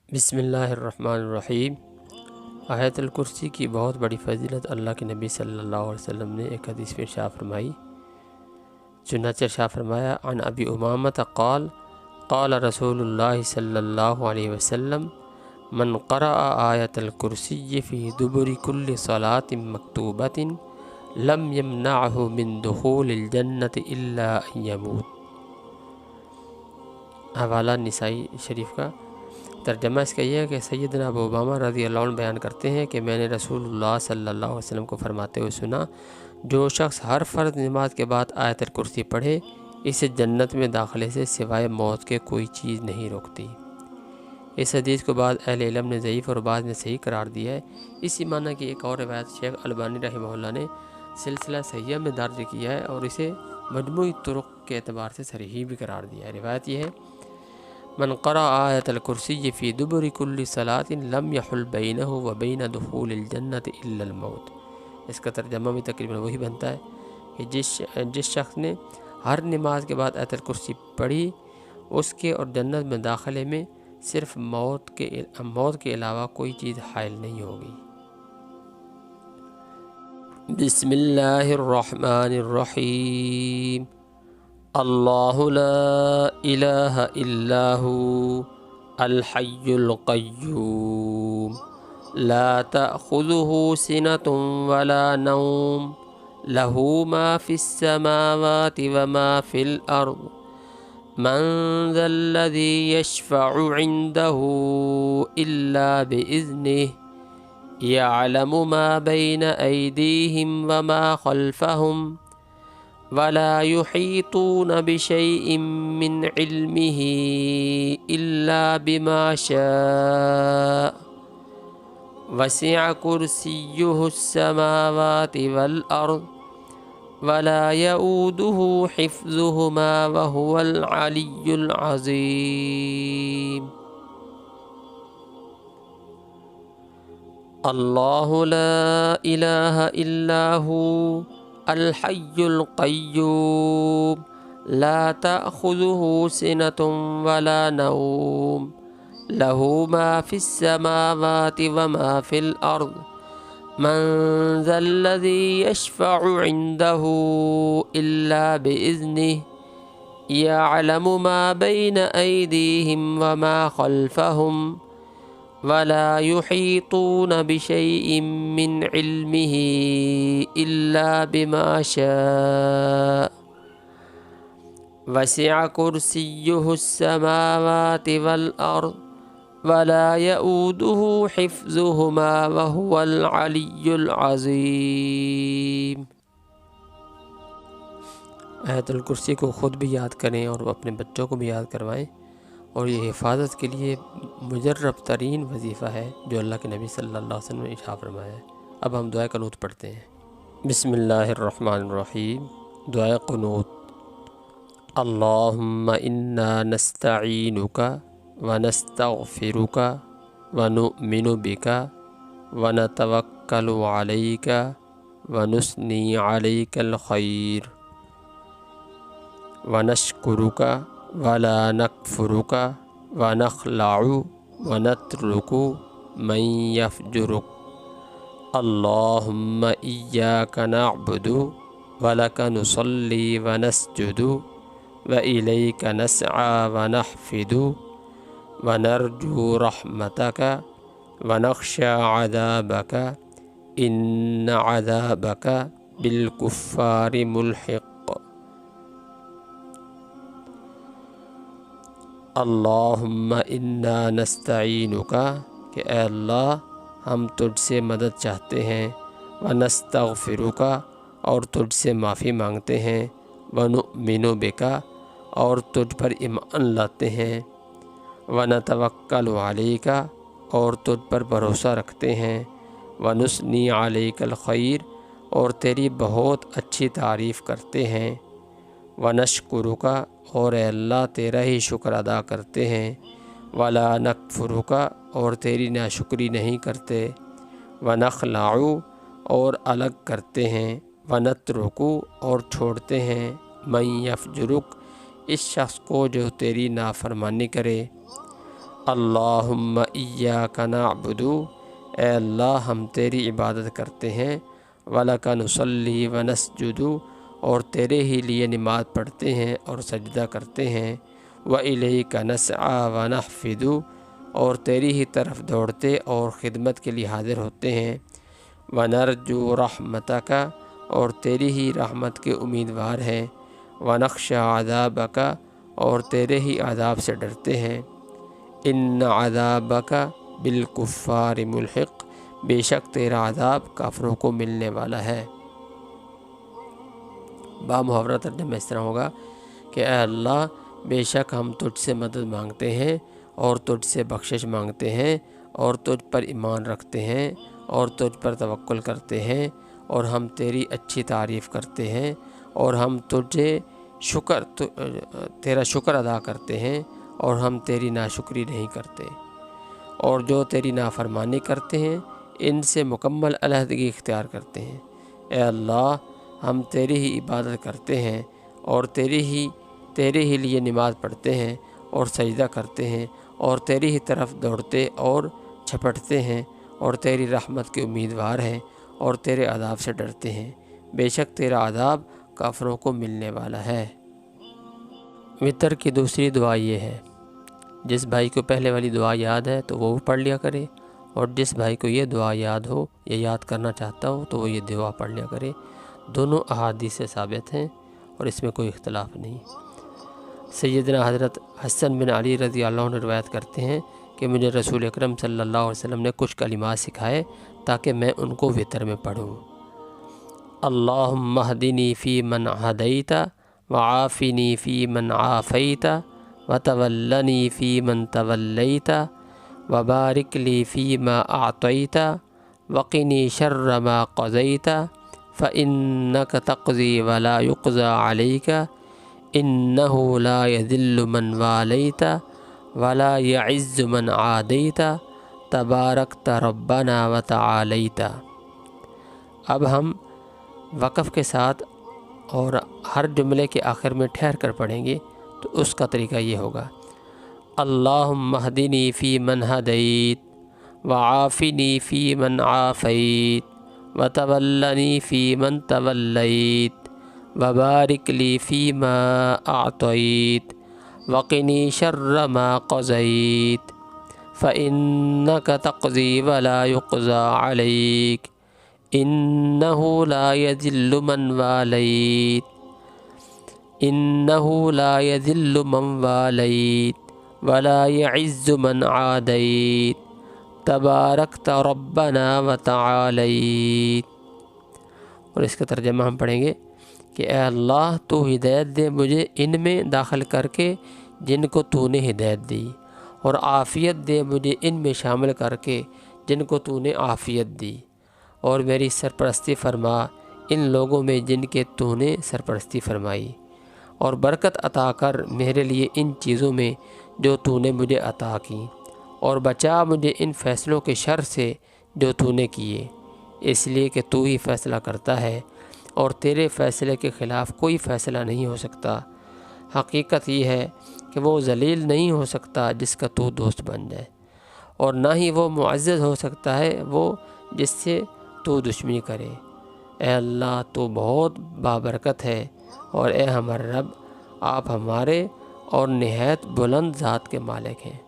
بسم اللہ الرحمن الرحیم۔ آیت الکرسی کی بہت بڑی فضیلت اللہ کے نبی صلی اللہ علیہ وسلم نے ایک حدیث میں ارشاد فرمائی۔ چنانچہ ارشاد فرمایا، عن ابی امامۃ قال قال رسول اللہ صلی اللہ علیہ وسلم من قرأ آیت الکرسی فی دبر کل صلاۃ مکتوبۃ لم یمنعہ من دخول الجنۃ الا ان یموت۔ حوالہ نسائی شریف کا۔ ترجمہ اس کا یہ ہے کہ سیدنا ابو امامہ رضی اللہ عنہ بیان کرتے ہیں کہ میں نے رسول اللہ صلی اللہ علیہ وسلم کو فرماتے ہوئے سنا، جو شخص ہر فرض نماز کے بعد آیت الکرسی پڑھے اسے جنت میں داخلے سے سوائے موت کے کوئی چیز نہیں روکتی۔ اس حدیث کو بعض اہل علم نے ضعیف اور بعض نے صحیح قرار دیا ہے۔ اسی معنی کی ایک اور روایت شیخ البانی رحمہ اللہ نے سلسلہ صحیحہ میں درج کیا ہے اور اسے مجموعی طرق کے اعتبار سے صحیح بھی قرار دیا ہے۔ روایت یہ ہے، من قرأ آیت الکرسی فی دبر کل صلاۃ لم یحل بینہ و بین دخول الجنۃ الا الموت۔ اس کا ترجمہ بھی تقریباً وہی بنتا ہے کہ جس شخص نے ہر نماز کے بعد آیت الکرسی پڑھی اس کے اور جنت میں داخلے میں صرف موت کے علاوہ کوئی چیز حائل نہیں ہوگی۔ بسم اللہ الرحمن الرحیم۔ اللہ لا الہ الا هو الحی القیوم لا تأخذہ سنۃ ولا نوم لہ ما فی السماوات وما فی الارض من ذا الذی یشفع عندہ الا بإذنہ یعلم ما بین ایدیہم وما خلفہم ولا يحيطون بشيء من علمه إلا بما شاء وسع كرسيه السماوات والأرض ولا يؤوده حفظهما وهو العلي العظيم۔ الله لا إله إلا هو الحی القیوم لا تأخذہ سنۃ ولا نوم لہ ما فی السماوات وما فی الارض من ذا الذی یشفع عندہ الا بإذنہ یعلم ما بین ایدیہم وما خلفہم ولا يحيطون بشيء من علمه إلا بما شاء وسع كرسيه السماوات والأرض ولا يؤوده حفظهما وهو العلي العظيم۔ آیت الکرسی کو خود بھی یاد کریں اور اپنے بچوں کو بھی یاد کروائیں، اور یہ حفاظت کے لیے مجرب ترین وظیفہ ہے جو اللہ کے نبی صلی اللہ علیہ وسلم نے ارشاد فرمایا ہے۔ اب ہم دعائے قنوت پڑھتے ہیں۔ بسم اللہ الرحمن الرحیم۔ دعائے قنوت۔ اللہم انا نستعینک ونستغفرک ونؤمن بک ونتوکل علیک ونثنی علیک الخیر ونشکرک ولا نکفرک ونخلع ونترک من یفجرک۔ اللہم ایاک نعبد ولک نصلی ونسجد وإلیک نسعی ونحفد ونرجو رحمتک ونخشى عذابک ان عذابک بالکفار ملحق۔ اللہم انا نستعینک، کہ اے اللہ ہم تجھ سے مدد چاہتے ہیں، ونستغفرک، اور تجھ سے معافی مانگتے ہیں، ونؤمن بک، اور تجھ پر ایمان لاتے ہیں، ونتوکل علیک، اور تجھ پر بھروسہ رکھتے ہیں، ونثنی علیک الخیر، اور تیری بہت اچھی تعریف کرتے ہیں، ونشکرک، اور اے اللہ تیرا ہی شکر ادا کرتے ہیں، ولا نکفرک، اور تیری ناشکری نہیں کرتے، ونخلع، اور الگ کرتے ہیں، ونترک، اور چھوڑتے ہیں، من یفجرک، اس شخص کو جو تیری نافرمانی کرے، اللہم ایاک نعبد، اے اللہ ہم تیری عبادت کرتے ہیں، وَلَکَ نُصَلِّی وَنَسْجُدُ، اور تیرے ہی لیے نماز پڑھتے ہیں اور سجدہ کرتے ہیں، وَإِلَیْکَ نَسْعَىٰ وَنَحْفِدُ، اور تیری ہی طرف دوڑتے اور خدمت کے لیے حاضر ہوتے ہیں، وَنَرْجُو رَحْمَتَکَ، اور تیری ہی رحمت کے امیدوار ہیں، وَنَخْشَىٰ عَذَابَکَ، اور تیرے ہی عذاب سے ڈرتے ہیں، اِنَّ عَذَابَکَ بِالْکُفَّارِ مُلْحِقٌ، بے شک تیرا عذاب کافروں کو ملنے والا ہے۔ بامحاورہ ترجمہ اس طرح ہوگا کہ اے اللہ بے شک ہم تجھ سے مدد مانگتے ہیں اور تجھ سے بخشش مانگتے ہیں اور تجھ پر ایمان رکھتے ہیں اور تجھ پر توکل کرتے ہیں اور ہم تیری اچھی تعریف کرتے ہیں اور ہم تیرا شکر ادا کرتے ہیں اور ہم تیری ناشکری نہیں کرتے، اور جو تیری نافرمانی کرتے ہیں ان سے مکمل علیحدگی اختیار کرتے ہیں۔ اے اللہ ہم تیری ہی عبادت کرتے ہیں اور تیرے ہی لیے نماز پڑھتے ہیں اور سجدہ کرتے ہیں اور تیری ہی طرف دوڑتے اور چھپٹتے ہیں اور تیری رحمت کے امیدوار ہیں اور تیرے عذاب سے ڈرتے ہیں، بے شک تیرا عذاب کافروں کو ملنے والا ہے۔ وتر کی دوسری دعا یہ ہے، جس بھائی کو پہلے والی دعا یاد ہے تو وہ پڑھ لیا کرے، اور جس بھائی کو یہ دعا یاد ہو یا یاد کرنا چاہتا ہو تو وہ یہ دعا پڑھ لیا کرے۔ دونوں احادیث سے ثابت ہیں اور اس میں کوئی اختلاف نہیں۔ سیدنا حضرت حسن بن علی رضی اللہ عنہ روایت کرتے ہیں کہ مجھے رسول اکرم صلی اللہ علیہ وسلم نے کچھ کلمات سکھائے تاکہ میں ان کو وتر میں پڑھوں۔ اللہم اہدنی فی من ہدیت، وعافنی فی من عافیت، وتولنی فی من تولیت، وبارک لی فی ما اعطیت، وقنی شر ما قضیت، فإنک تقضی ولا یقضی علیک، انہ لا یذل من والیت ولا یعز من عادیت، تبارکت ربنا وتعالیت۔ اب ہم وقف کے ساتھ اور ہر جملے کے آخر میں ٹھہر کر پڑھیں گے، تو اس کا طریقہ یہ ہوگا: اللہم اہدنی فی من ہدیت، وعافنی فی من عافیت، وتولنی فی من تولیت، وبارک لی فی ما اعطیت، وقنی شر ما قضیت، فإنک تقضی ولا یقضی علیک، انہ لا یذل من والیت، انہ لا یذل من والیت ولا یعز من عادیت، تبارکت ربنا وتعالیت۔ اور اس کا ترجمہ ہم پڑھیں گے کہ اے اللہ تو ہدایت دے مجھے ان میں داخل کر کے جن کو تو نے ہدایت دی، اور عافیت دے مجھے ان میں شامل کر کے جن کو تو نے عافیت دی، اور میری سرپرستی فرما ان لوگوں میں جن کے تو نے سرپرستی فرمائی، اور برکت عطا کر میرے لیے ان چیزوں میں جو تو نے مجھے عطا کی، اور بچا مجھے ان فیصلوں کے شر سے جو تو نے کیے، اس لیے کہ تو ہی فیصلہ کرتا ہے اور تیرے فیصلے کے خلاف کوئی فیصلہ نہیں ہو سکتا۔ حقیقت یہ ہے کہ وہ ذلیل نہیں ہو سکتا جس کا تو دوست بن جائے، اور نہ ہی وہ معزز ہو سکتا ہے وہ جس سے تو دشمنی کرے۔ اے اللہ تو بہت بابرکت ہے، اور اے ہمارے رب آپ ہمارے اور نہایت بلند ذات کے مالک ہیں۔